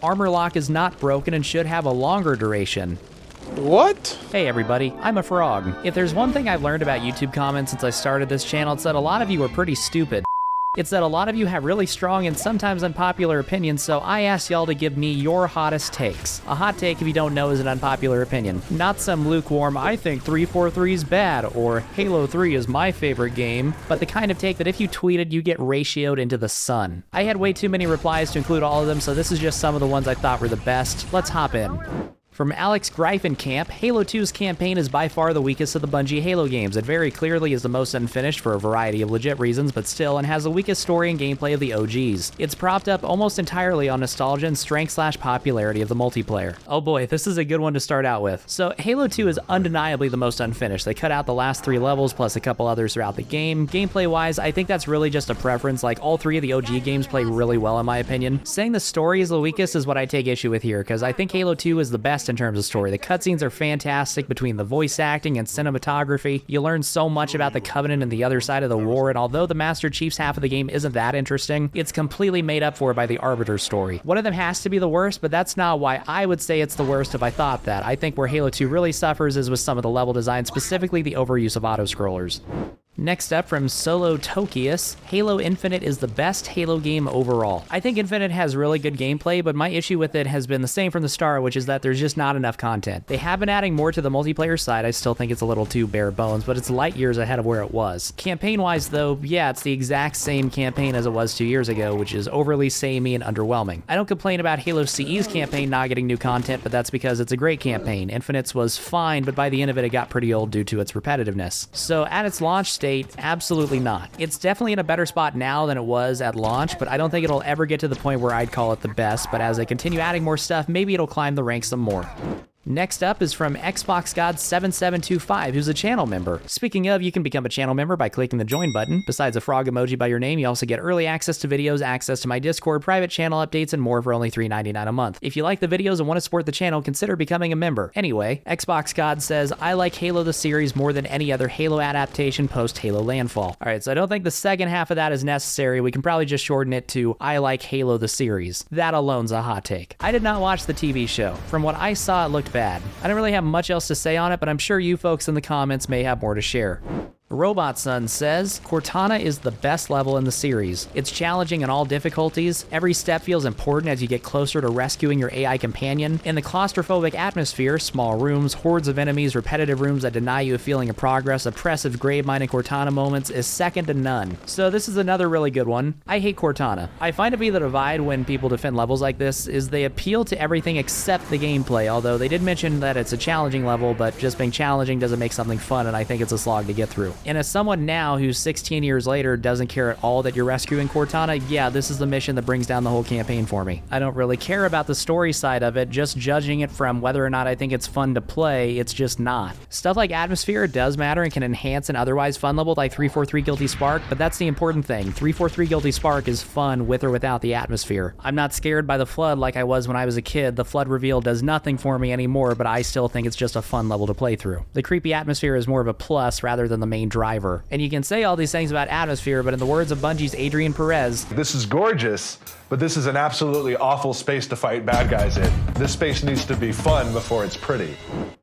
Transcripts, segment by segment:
Armor lock is not broken and should have a longer duration. What? Hey everybody, I'm a frog. If there's one thing I've learned about YouTube comments since I started this channel, it's that a lot of you are pretty stupid. It's that a lot of you have really strong and sometimes unpopular opinions, so I asked y'all to give me your hottest takes. A hot take, if you don't know, is an unpopular opinion. Not some lukewarm, I think 343 is bad, or Halo 3 is my favorite game, but the kind of take that if you tweeted, you get ratioed into the sun. I had way too many replies to include all of them, so this is just some of the ones I thought were the best. Let's hop in. From Alex Greifenkamp, Halo 2's campaign is by far the weakest of the Bungie Halo games. It very clearly is the most unfinished for a variety of legit reasons, but still, and has the weakest story and gameplay of the OGs. It's propped up almost entirely on nostalgia and strength/popularity of the multiplayer. Oh boy, this is a good one to start out with. So, Halo 2 is undeniably the most unfinished. They cut out the last 3 levels plus a couple others throughout the game. Gameplay-wise, I think that's really just a preference. Like, all 3 of the OG games play really well in my opinion. Saying the story is the weakest is what I take issue with here, because I think Halo 2 is the best in terms of story. The cutscenes are fantastic between the voice acting and cinematography. You learn so much about the Covenant and the other side of the war, and although the Master Chief's half of the game isn't that interesting, it's completely made up for by the Arbiter story. One of them has to be the worst, but that's not why I would say it's the worst if I thought that. I think where Halo 2 really suffers is with some of the level design, specifically the overuse of auto-scrollers. Next up from Solo Tokius, Halo Infinite is the best Halo game overall. I think Infinite has really good gameplay, but my issue with it has been the same from the start, which is that there's just not enough content. They have been adding more to the multiplayer side. I still think it's a little too bare bones, but it's light years ahead of where it was. Campaign-wise though, yeah, it's the exact same campaign as it was 2 years ago, which is overly samey and underwhelming. I don't complain about Halo CE's campaign not getting new content, but that's because it's a great campaign. Infinite's was fine, but by the end of it, it got pretty old due to its repetitiveness. So at its launch state, absolutely not. It's definitely in a better spot now than it was at launch, but I don't think it'll ever get to the point where I'd call it the best, but as they continue adding more stuff, maybe it'll climb the ranks some more. Next up is from Xbox God 7725, who's a channel member. Speaking of, you can become a channel member by clicking the join button. Besides a frog emoji by your name, you also get early access to videos, access to my Discord, private channel updates, and more for only $3.99 a month. If you like the videos and want to support the channel, consider becoming a member. Anyway, Xbox God says, I like Halo the series more than any other Halo adaptation post-Halo Landfall. Alright, so I don't think the second half of that is necessary. We can probably just shorten it to, I like Halo the series. That alone's a hot take. I did not watch the TV show. From what I saw, it looked bad. I don't really have much else to say on it, but I'm sure you folks in the comments may have more to share. Robot Son says, Cortana is the best level in the series. It's challenging in all difficulties. Every step feels important as you get closer to rescuing your AI companion. In the claustrophobic atmosphere, small rooms, hordes of enemies, repetitive rooms that deny you a feeling of progress, oppressive grave mining Cortana moments is second to none. So this is another really good one. I hate Cortana. I find it to be the divide when people defend levels like this is they appeal to everything except the gameplay, although they did mention that it's a challenging level, but just being challenging doesn't make something fun, and I think it's a slog to get through. And as someone now who's 16 years later doesn't care at all that you're rescuing Cortana, yeah, this is the mission that brings down the whole campaign for me. I don't really care about the story side of it, just judging it from whether or not I think it's fun to play, it's just not. Stuff like atmosphere does matter and can enhance an otherwise fun level like 343 Guilty Spark, but that's the important thing. 343 Guilty Spark is fun with or without the atmosphere. I'm not scared by the Flood like I was when I was a kid. The Flood reveal does nothing for me anymore, but I still think it's just a fun level to play through. The creepy atmosphere is more of a plus rather than the main driver. And you can say all these things about atmosphere, but in the words of Bungie's Adrian Perez, this is gorgeous, but this is an absolutely awful space to fight bad guys in. This space needs to be fun before it's pretty.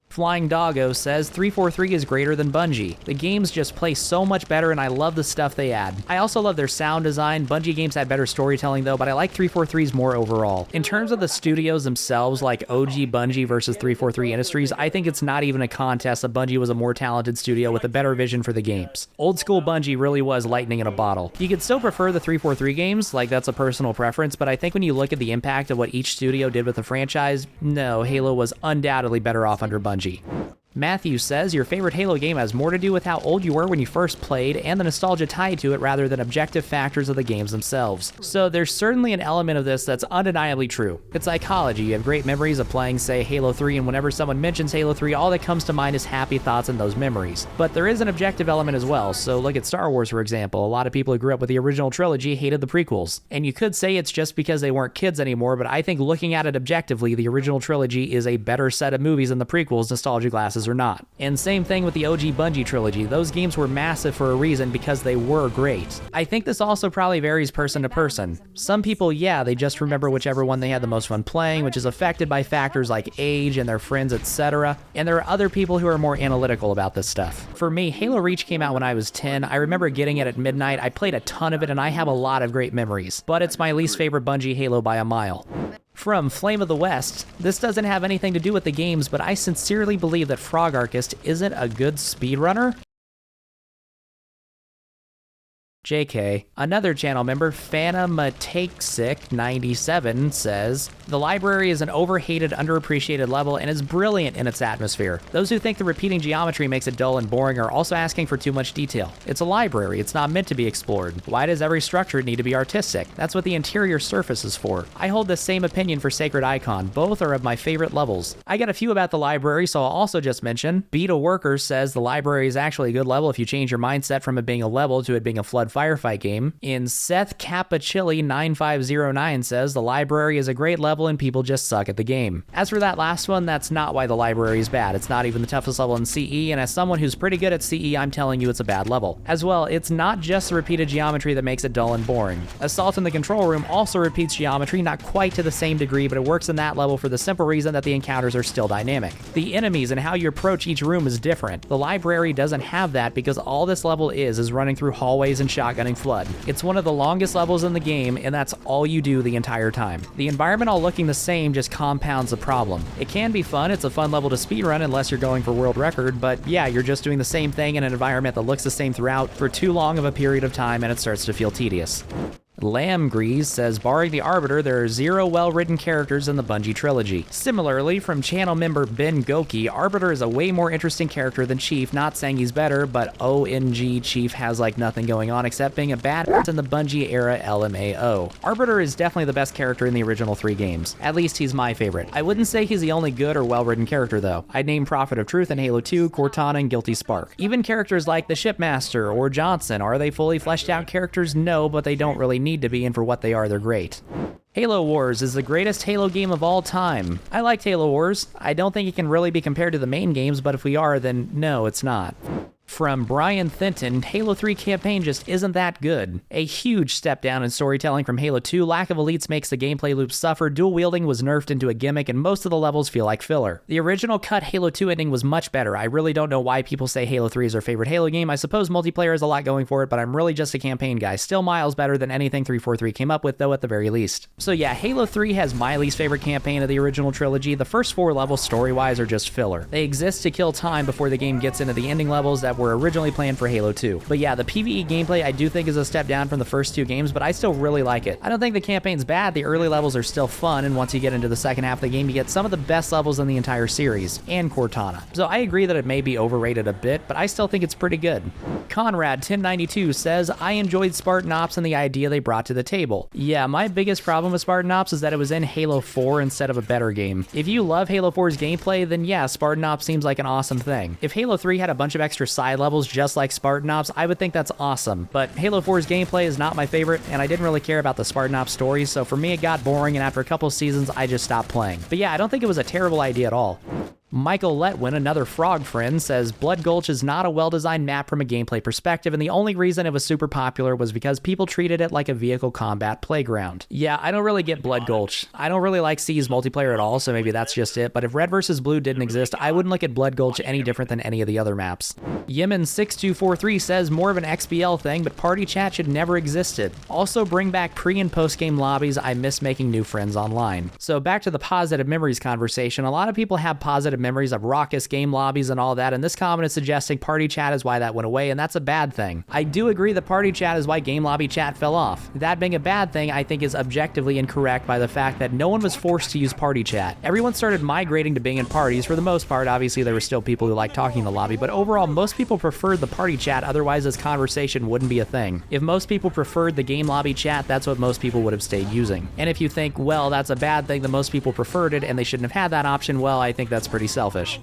Flying Doggo says 343 is greater than Bungie. The games just play so much better and I love the stuff they add. I also love their sound design. Bungie games had better storytelling though, but I like 343's more overall. In terms of the studios themselves, like OG Bungie versus 343 Industries, I think it's not even a contest that Bungie was a more talented studio with a better vision for the games. Old school Bungie really was lightning in a bottle. You could still prefer the 343 games, like that's a personal preference, but I think when you look at the impact of what each studio did with the franchise, no, Halo was undoubtedly better off under Bungie. Matthew says your favorite Halo game has more to do with how old you were when you first played and the nostalgia tied to it rather than objective factors of the games themselves. So there's certainly an element of this that's undeniably true. It's psychology. You have great memories of playing, say, Halo 3, and whenever someone mentions Halo 3, all that comes to mind is happy thoughts and those memories. But there is an objective element as well. So look at Star Wars, for example. A lot of people who grew up with the original trilogy hated the prequels. And you could say it's just because they weren't kids anymore, but I think looking at it objectively, the original trilogy is a better set of movies than the prequels nostalgia glasses levels or not. And same thing with the OG Bungie trilogy. Those games were massive for a reason because they were great. I think this also probably varies person to person. Some people, yeah, they just remember whichever one they had the most fun playing, which is affected by factors like age and their friends, etc. And there are other people who are more analytical about this stuff. For me, Halo Reach came out when I was 10. I remember getting it at midnight. I played a ton of it and I have a lot of great memories, but it's my least favorite Bungie Halo by a mile. From Flame of the West, this doesn't have anything to do with the games, but I sincerely believe that Frog Archist isn't a good speedrunner. JK. Another channel member, Fanamatakesick97, says, the library is an overhated, underappreciated level and is brilliant in its atmosphere. Those who think the repeating geometry makes it dull and boring are also asking for too much detail. It's a library, it's not meant to be explored. Why does every structure need to be artistic? That's what the interior surface is for. I hold the same opinion for Sacred Icon. Both are of my favorite levels. I got a few about the library, so I'll also just mention, Beta Worker says the library is actually a good level if you change your mindset from it being a level to it being a flood firefight game. In Seth Capachilli 9509 says the library is a great level and people just suck at the game. As for that last one, that's not why the library is bad. It's not even the toughest level in CE, and as someone who's pretty good at CE, I'm telling you it's a bad level. As well, it's not just the repeated geometry that makes it dull and boring. Assault in the Control Room also repeats geometry, not quite to the same degree, but it works in that level for the simple reason that the encounters are still dynamic. The enemies and how you approach each room is different. The library doesn't have that because all this level is running through hallways and shotgunning Flood. It's one of the longest levels in the game, and that's all you do the entire time. The environment all looking the same just compounds the problem. It can be fun, it's a fun level to speedrun unless you're going for world record, but yeah, you're just doing the same thing in an environment that looks the same throughout for too long of a period of time and it starts to feel tedious. Lamb Grease says, barring the Arbiter, there are 0 well-written characters in the Bungie trilogy. Similarly, from channel member Ben Goki, Arbiter is a way more interesting character than Chief, not saying he's better, but OMG, Chief has like nothing going on except being a badass in the Bungie era LMAO. Arbiter is definitely the best character in the original 3 games. At least he's my favorite. I wouldn't say he's the only good or well-written character though. I'd name Prophet of Truth in Halo 2, Cortana, and Guilty Spark. Even characters like the Shipmaster or Johnson, are they fully fleshed out characters? No, but they don't really need to be, and for what they are, they're great. Halo Wars is the greatest Halo game of all time. I liked Halo Wars. I don't think it can really be compared to the main games, but if we are, then no, it's not. From Brian Thinton, Halo 3 campaign just isn't that good. A huge step down in storytelling from Halo 2, lack of elites makes the gameplay loop suffer, dual wielding was nerfed into a gimmick, and most of the levels feel like filler. The original cut Halo 2 ending was much better. I really don't know why people say Halo 3 is their favorite Halo game. I suppose multiplayer has a lot going for it, but I'm really just a campaign guy. Still miles better than anything 343 came up with, though, at the very least. So yeah, Halo 3 has my least favorite campaign of the original trilogy. The first 4 levels story-wise are just filler. They exist to kill time before the game gets into the ending levels that were originally planned for Halo 2. But yeah, the PvE gameplay I do think is a step down from the first 2 games, but I still really like it. I don't think the campaign's bad, the early levels are still fun, and once you get into the second half of the game, you get some of the best levels in the entire series, and Cortana. So I agree that it may be overrated a bit, but I still think it's pretty good. Conrad 1092 says, I enjoyed Spartan Ops and the idea they brought to the table. Yeah, my biggest problem with Spartan Ops is that it was in Halo 4 instead of a better game. If you love Halo 4's gameplay, then yeah, Spartan Ops seems like an awesome thing. If Halo 3 had a bunch of extra side levels just like Spartan Ops, I would think that's awesome, but Halo 4's gameplay is not my favorite, and I didn't really care about the Spartan Ops stories, so for me it got boring, and after a couple seasons I just stopped playing. But yeah, I don't think it was a terrible idea at all. Michael Letwin, another frog friend, says Blood Gulch is not a well-designed map from a gameplay perspective, and the only reason it was super popular was because people treated it like a vehicle combat playground. Yeah, I don't really get Blood Gulch. I don't really like C's multiplayer at all, so maybe that's just it, but if Red vs. Blue didn't exist, I wouldn't look at Blood Gulch any different than any of the other maps. Yemen6243 says more of an XBL thing, but party chat should never existed. Also bring back pre- and post-game lobbies. I miss making new friends online. So back to the positive memories conversation. A lot of people have positive memories of raucous game lobbies and all that, and this comment is suggesting party chat is why that went away, and that's a bad thing. I do agree that party chat is why game lobby chat fell off. That being a bad thing, I think is objectively incorrect by the fact that no one was forced to use party chat. Everyone started migrating to being in parties for the most part. Obviously, there were still people who liked talking in the lobby, but overall, most people preferred the party chat, otherwise this conversation wouldn't be a thing. If most people preferred the game lobby chat, that's what most people would have stayed using. And if you think, well, that's a bad thing that most people preferred it and they shouldn't have had that option, well, I think that's pretty selfish.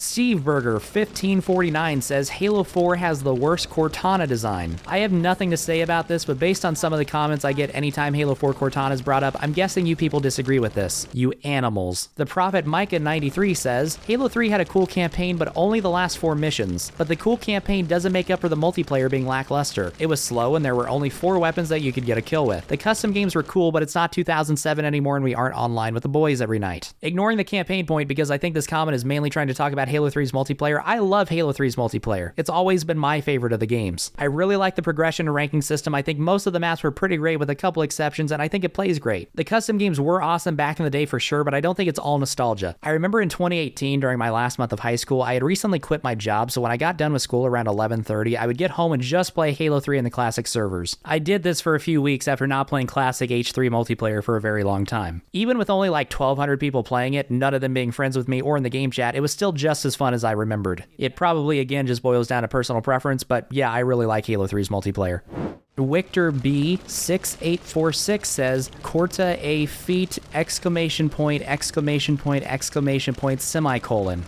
Steve Burger 1549 says Halo 4 has the worst Cortana design. I have nothing to say about this, but based on some of the comments I get anytime Halo 4 Cortana is brought up, I'm guessing you people disagree with this. You animals. The Prophet Micah 93 says, Halo 3 had a cool campaign, but only the last 4 missions. But the cool campaign doesn't make up for the multiplayer being lackluster. It was slow and there were only 4 weapons that you could get a kill with. The custom games were cool, but it's not 2007 anymore and we aren't online with the boys every night. Ignoring the campaign point because I think this comment is mainly trying to talk about Halo 3's multiplayer, I love Halo 3's multiplayer. It's always been my favorite of the games. I really like the progression and ranking system. I think most of the maps were pretty great with a couple exceptions, and I think it plays great. The custom games were awesome back in the day for sure, but I don't think it's all nostalgia. I remember in 2018, during my last month of high school, I had recently quit my job, so when I got done with school around 11:30, I would get home and just play Halo 3 in the classic servers. I did this for a few weeks after not playing classic H3 multiplayer for a very long time. Even with only like 1,200 people playing it, none of them being friends with me or in the game chat, it was still just as fun as I remembered. It probably again just boils down to personal preference, but yeah, I really like Halo 3's multiplayer. Victor B 6846 says Corta a feat exclamation point semicolon.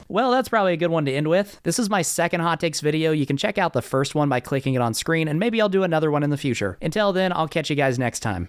Well, that's probably a good one to end with. This is my second hot takes video. You can check out the first one by clicking it on screen, and maybe I'll do another one in the future. Until then, I'll catch you guys next time.